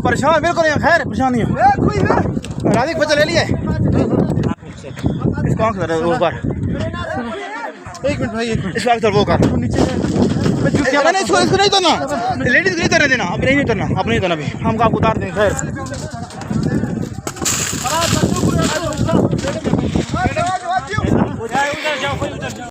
परेशान बिल्कुल नहीं, खैर परेशान नहीं है। राधिक बच्चा ले लिया इसको वो कर, एक मिनट भाई, इस वक्त वो कर इसको नहीं करना, लेडीज को नहीं करने देना, अब नहीं करना, अब नहीं करना, हम आपको उतार देंगे। खैर